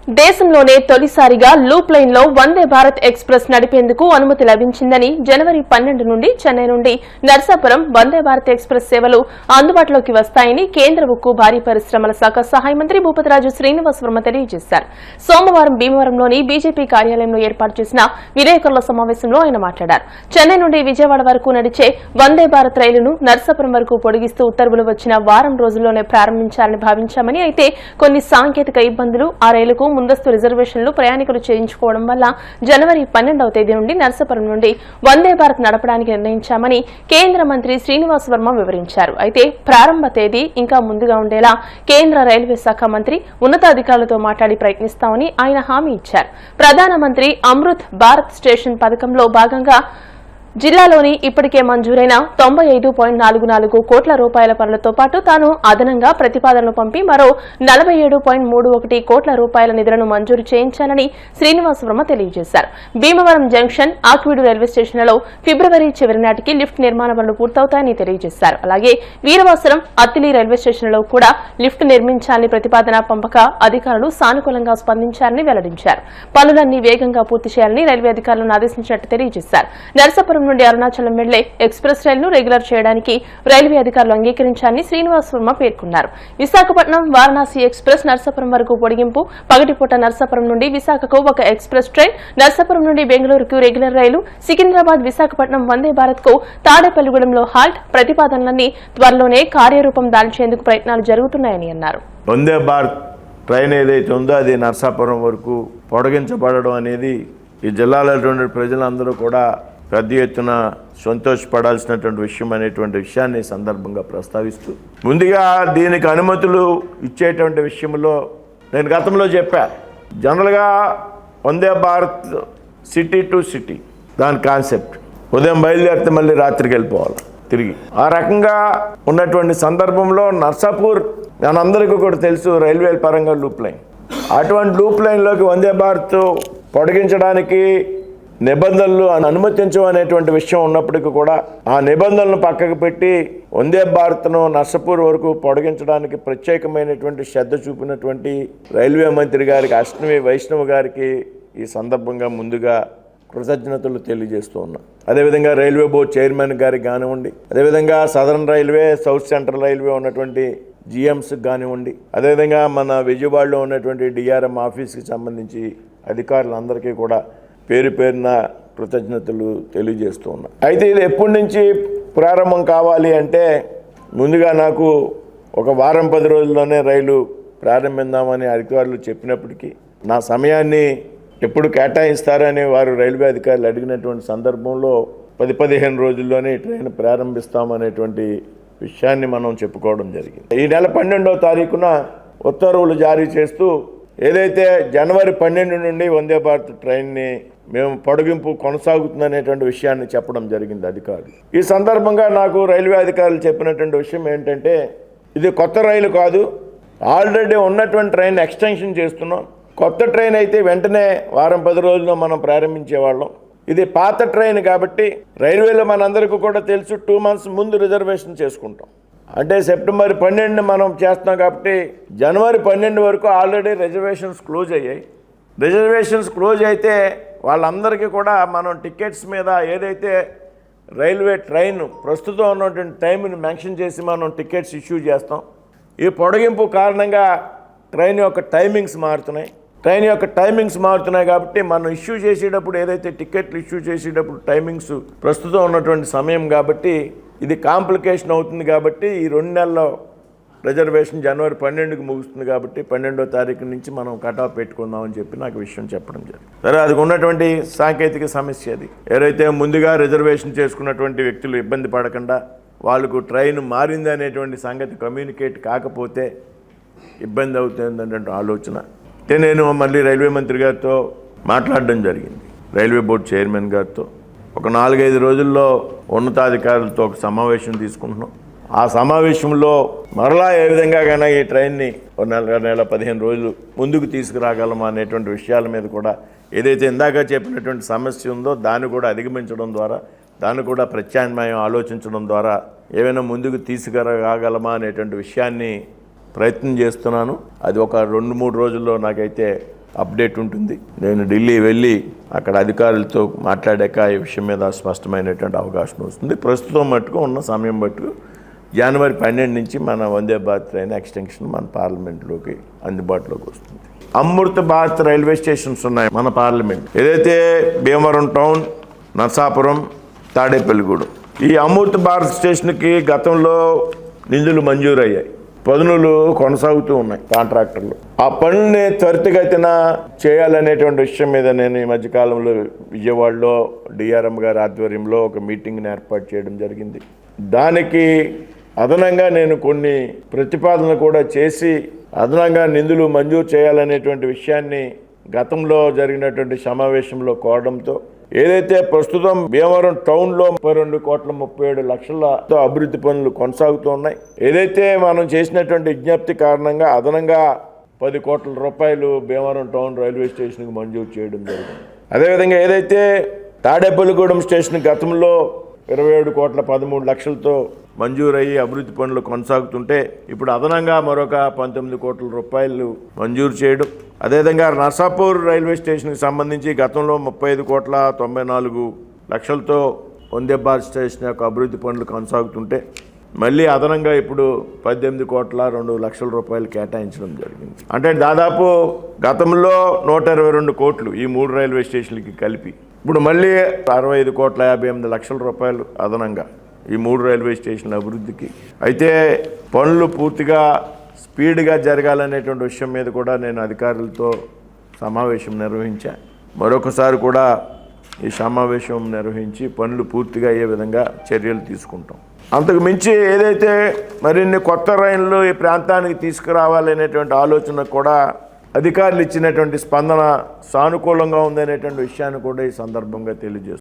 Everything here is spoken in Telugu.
దేశంలోనే తొలిసారిగా లూప్ లైన్ లో వందే భారత్ ఎక్స్ప్రెస్ నడిపేందుకు అనుమతి లభించిందని జనవరి 12 నుండి చెన్నై నుండి నర్సాపురం వందే భారత్ ఎక్స్ప్రెస్ సేవలు అందుబాటులోకి వస్తాయని కేంద్ర ఉక్కు భారీ పరిశ్రమల శాఖ సహాయ మంత్రి భూపతిరాజు శ్రీనివాస్ వర్మ తెలియజేశారు. సోమవారం భీమవరంలోని బీజేపీ కార్యాలయంలో ఏర్పాటు చేసిన విలేకరుల సమావేశంలో ఆయన మాట్లాడారు. చెన్నై నుండి విజయవాడ వరకు నడిచే వందే భారత్ రైలును నర్సాపురం వరకు పొడిగిస్తూ ఉత్తర్వులు వచ్చిన వారం రోజుల్లోనే ప్రారంభించాలని భావించామని, అయితే కొన్ని సాంకేతిక ఇబ్బందులు ఆ రైలుకు ముందస్తు రిజర్వేషన్లు ప్రయాణికులు చేయించుకోవడం వల్ల జనవరి 12వ తేదీ నుండి నర్సాపురం నుండి వందే భారత్ నడపడానికి నిర్ణయించామని కేంద్ర మంత్రి శ్రీనివాస్ వర్మ వివరించారు. అయితే ప్రారంభ తేదీ ఇంకా ముందుగా ఉండేలా కేంద్ర రైల్వే శాఖ మంత్రి ఉన్నతాధికారులతో మాట్లాడి ప్రయత్నిస్తామని ఆయన హామీ ఇచ్చారు. ప్రధానమంత్రి అమృత్ భారత్ స్టేషన్ పథకంలో భాగంగా జిల్లాలోని ఇప్పటికే మంజూరైన 95.44 కోట్ల రూపాయల పనులతో పాటు తాను అదనంగా ప్రతిపాదనలు పంపి మరో 47.31 కోట్ల రూపాయల నిధులను మంజూరు చేయించాలని శ్రీనివాస్ వర్మ తెలియజేశారు. భీమవరం జంక్షన్, ఆక్వీడు రైల్వే స్టేషన్లలో ఫిబ్రవరి చివరి నాటికి లిఫ్ట్ నిర్మాణ పనులు పూర్తవుతాయని తెలియజేశారు. అలాగే వీరవాసరం, అత్తిలి రైల్వే స్టేషన్లలో కూడా లిఫ్ట్ నిర్మించాలని ప్రతిపాదన పంపక అధికారులు సానుకూలంగా స్పందించారని వెల్లడించారు. పనులన్నీ వేగంగా పూర్తి చేయాలని రైల్వే అధికారులను ఆదేశించినట్టు తెలియజేశారు. నర్సాపురం నుండి అరుణాచలం వెళ్లే ఎక్స్ప్రెస్ రైలును రెగ్యులర్ చేయడానికి రైల్వే అధికారులు అంగీకరించాలని శ్రీనివాస్ వర్మ పేర్కొన్నారు. విశాఖపట్నం వారణాసి ఎక్స్ప్రెస్ నర్సాపురం వరకు పొడిగింపు, పగటిపూట నర్సాపురం నుండి విశాఖకు ఒక ఎక్స్ప్రెస్ ట్రైన్, నర్సాపురం నుండి బెంగళూరుకు రెగ్యులర్ రైలు, సికింద్రాబాద్ విశాఖపట్నం వందే భారత్ కు తాడేపల్లిగూడెంలో హాల్ట్ ప్రతిపాదనలన్నీ త్వరలోనే కార్యరూపం దాల్చేందుకు ప్రయత్నాలు జరుగుతున్నాయని అన్నారు. వందే భారత్ ట్రైన్ ఏదైతే ఉందో అది నర్సాపురం వరకు పొడిగించబడడం అనేది ఈ జిల్లాలో ప్రజలందరూ కూడా పెద్ద ఎత్తున సంతోషపడాల్సినటువంటి విషయం అనేటువంటి విషయాన్ని సందర్భంగా ప్రస్తావిస్తూ, ముందుగా దీనికి అనుమతులు ఇచ్చేటువంటి విషయంలో నేను గతంలో చెప్పా, జనరల్గా Vande Bharat city to city దాని కాన్సెప్ట్, ఉదయం బయలుదేరితే మళ్ళీ రాత్రికి వెళ్ళిపోవాలి తిరిగి. ఆ రకంగా ఉన్నటువంటి సందర్భంలో నర్సాపూర్ మనందరికీ కూడా తెలుసు రైల్వే పరంగా లూప్ లైన్. అటువంటి లూప్ లైన్లోకి వందే భారత్ పొడిగించడానికి నిబంధనలు అనుమతించమనేటువంటి విషయం ఉన్నప్పటికీ కూడా ఆ నిబంధనలను పక్కకు పెట్టి వందే భారత్ను నర్సాపూర్ వరకు పొడిగించడానికి ప్రత్యేకమైనటువంటి శ్రద్ధ చూపినటువంటి రైల్వే మంత్రి గారికి, అశ్విని వైష్ణవ్ గారికి ఈ సందర్భంగా ముందుగా కృతజ్ఞతలు తెలియజేస్తూ ఉన్నాం. అదేవిధంగా రైల్వే బోర్డు చైర్మన్ గారికి కానివ్వండి, అదేవిధంగా southern railway, south central railway ఉన్నటువంటి జిఎంస్కి కానివ్వండి, అదేవిధంగా మన విజయవాడలో ఉన్నటువంటి డిఆర్ఎం ఆఫీస్కి సంబంధించి అధికారులందరికీ కూడా పేరు పేరున కృతజ్ఞతలు తెలియజేస్తూ ఉన్నా. అయితే ఇది ఎప్పటి నుంచి ప్రారంభం కావాలి అంటే, ముందుగా నాకు ఒక వారం 10 రోజుల్లోనే రైలు ప్రారంభిద్దామని అధికారులు చెప్పినప్పటికీ నా సమయాన్ని ఎప్పుడు కేటాయిస్తారని వారు రైల్వే అధికారులు అడిగినటువంటి సందర్భంలో 10-15 రోజుల్లోనే ట్రైన్ ప్రారంభిస్తామనేటువంటి విషయాన్ని మనం చెప్పుకోవడం జరిగింది. ఈ నెల 12వ తారీఖున ఉత్తర్వులు జారీ చేస్తూ ఏదైతే జనవరి 12 నుండి వందే భారత్ ట్రైన్ని మేము పొడిగింపు కొనసాగుతుందనేటువంటి విషయాన్ని చెప్పడం జరిగింది అధికారులు. ఈ సందర్భంగా నాకు రైల్వే అధికారులు చెప్పినటువంటి విషయం ఏంటంటే, ఇది కొత్త రైలు కాదు, ఆల్రెడీ ఉన్నటువంటి ట్రైన్ ఎక్స్టెన్షన్ చేస్తున్నాం. కొత్త ట్రైన్ అయితే వెంటనే వారం 10 రోజుల్లో మనం ప్రారంభించేవాళ్ళం. ఇది పాత ట్రైన్ కాబట్టి రైల్వేలో మనందరికీ కూడా తెలుసు 2 months ముందు రిజర్వేషన్ చేసుకుంటాం. అంటే సెప్టెంబర్ 12 మనం చేస్తున్నాం కాబట్టి జనవరి 12 వరకు ఆల్రెడీ రిజర్వేషన్స్ క్లోజ్ అయ్యాయి. రిజర్వేషన్స్ క్లోజ్ అయితే వాళ్ళందరికీ కూడా మనం టికెట్స్ మీద ఏదైతే రైల్వే ట్రైన్ ప్రస్తుతం ఉన్నటువంటి టైంని మెన్షన్ చేసి మనం టికెట్స్ ఇష్యూ చేస్తాం. ఈ పొడిగింపు కారణంగా ట్రైన్ యొక్క టైమింగ్స్ మారుతున్నాయి కాబట్టి మనం ఇష్యూ చేసేటప్పుడు ఏదైతే టికెట్లు ఇష్యూ చేసేటప్పుడు టైమింగ్స్ ప్రస్తుతం ఉన్నటువంటి సమయం కాబట్టి ఇది కాంప్లికేషన్ అవుతుంది. కాబట్టి ఈ 2 నెలల్లో రిజర్వేషన్ జనవరి 12కి ముగుస్తుంది కాబట్టి 12వ తారీఖు నుంచి మనం కటాఫ్ పెట్టుకుందామని చెప్పి నాకు విషయం చెప్పడం జరిగింది. సరే, అది ఉన్నటువంటి సాంకేతిక సమస్య. అది ఎవరైతే ముందుగా రిజర్వేషన్ చేసుకున్నటువంటి వ్యక్తులు ఇబ్బంది పడకుండా వాళ్ళకు ట్రైన్ మారింది అనేటువంటి సంగతి కమ్యూనికేట్ కాకపోతే ఇబ్బంది అవుతుంది అనేటువంటి ఆలోచన. అంటే నేను మళ్ళీ రైల్వే మంత్రి గారితో మాట్లాడడం జరిగింది, రైల్వే బోర్డు చైర్మన్ గారితో. ఒక 4-5 రోజుల్లో ఉన్నతాధికారులతో ఒక సమావేశం తీసుకుంటున్నాం. ఆ సమావేశంలో మరలా ఏ విధంగా కన్నా ఈ ట్రైన్ని 15 రోజులు ముందుకు తీసుకురాగలమా అనేటువంటి విషయాల మీద కూడా, ఏదైతే ఇందాక చెప్పినటువంటి సమస్య ఉందో దాన్ని కూడా అధిగమించడం ద్వారా, దాన్ని కూడా ప్రత్యామ్నాయం ఆలోచించడం ద్వారా ఏమైనా ముందుకు తీసుకురాగలమా అనేటువంటి విషయాన్ని ప్రయత్నం చేస్తున్నాను. అది ఒక 2-3 రోజుల్లో నాకైతే అప్డేట్ ఉంటుంది. నేను ఢిల్లీ వెళ్ళి అక్కడ అధికారులతో మాట్లాడాక ఈ విషయం మీద స్పష్టమైనటువంటి అవకాశం వస్తుంది. ప్రస్తుతం మట్టుకు ఉన్న సమయం మట్టుకు జనవరి 12 నుంచి మన వందే భారత్ ట్రైన్ ఎక్స్టెన్షన్ మన పార్లమెంట్లోకి అందుబాటులోకి వస్తుంది. అమృత భారత్ రైల్వే స్టేషన్స్ ఉన్నాయి మన పార్లమెంట్. ఏదైతే భీమవరం టౌన్, నర్సాపురం, తాడేపల్లిగూడెం, ఈ అమృత భారత్ స్టేషన్కి గతంలో నిధులు మంజూరయ్యాయి. పనులు కొనసాగుతూ ఉన్నాయి కాంట్రాక్టర్లు. ఆ పనుల్ని త్వరితగతిన చేయాలనేటువంటి విషయం మీద నేను ఈ మధ్యకాలంలో విజయవాడలో డిఆర్ఎం గారి ఆధ్వర్యంలో ఒక మీటింగ్ని ఏర్పాటు చేయడం జరిగింది. దానికి అదనంగా నేను కొన్ని ప్రతిపాదనలు కూడా చేసి అదనంగా నిధులు మంజూరు చేయాలనేటువంటి విషయాన్ని గతంలో జరిగినటువంటి సమావేశంలో కోరడంతో ఏదైతే ప్రస్తుతం భీమవరం టౌన్లో 32,37,00,000తో అభివృద్ధి పనులు కొనసాగుతూ ఉన్నాయి. ఏదైతే మనం చేసినటువంటి విజ్ఞప్తి కారణంగా అదనంగా 10 కోట్ల రూపాయలు భీమవరం టౌన్ రైల్వే స్టేషన్కి మంజూరు చేయడం జరిగింది. అదేవిధంగా ఏదైతే తాడేపల్లిగూడెం స్టేషన్ గతంలో 27,13,00,000తో మంజూరయ్యి అభివృద్ధి పనులు కొనసాగుతుంటే ఇప్పుడు అదనంగా మరొక 19 కోట్ల రూపాయలు మంజూరు చేయడం. అదేవిధంగా నర్సాపూర్ రైల్వే స్టేషన్కి సంబంధించి గతంలో 35,94,00,000తో వందే భారత్ స్టేషన్ యొక్క అభివృద్ధి పనులు కొనసాగుతుంటే మళ్ళీ అదనంగా ఇప్పుడు 18,02,00,000 రూపాయలు కేటాయించడం జరిగింది. అంటే దాదాపు గతంలో 122 కోట్లు ఈ 3 రైల్వే స్టేషన్లకి కలిపి ఇప్పుడు మళ్ళీ 65,58,00,000 రూపాయలు అదనంగా ఈ 3 రైల్వే స్టేషన్ల అభివృద్ధికి. అయితే పనులు పూర్తిగా స్పీడ్గా జరగాలనేటువంటి విషయం మీద కూడా నేను అధికారులతో సమావేశం నిర్వహించాను. మరొకసారి కూడా ఈ సమావేశం నిర్వహించి పనులు పూర్తిగా అయ్యే విధంగా చర్యలు తీసుకుంటాం. అంతకు మించి ఏదైతే మరిన్ని కొత్త రైళ్లు ఈ ప్రాంతానికి తీసుకురావాలనేటువంటి ఆలోచన కూడా అధికారులు ఇచ్చినటువంటి స్పందన సానుకూలంగా ఉందనేటువంటి విషయాన్ని కూడా ఈ సందర్భంగా తెలియజేస్తాం.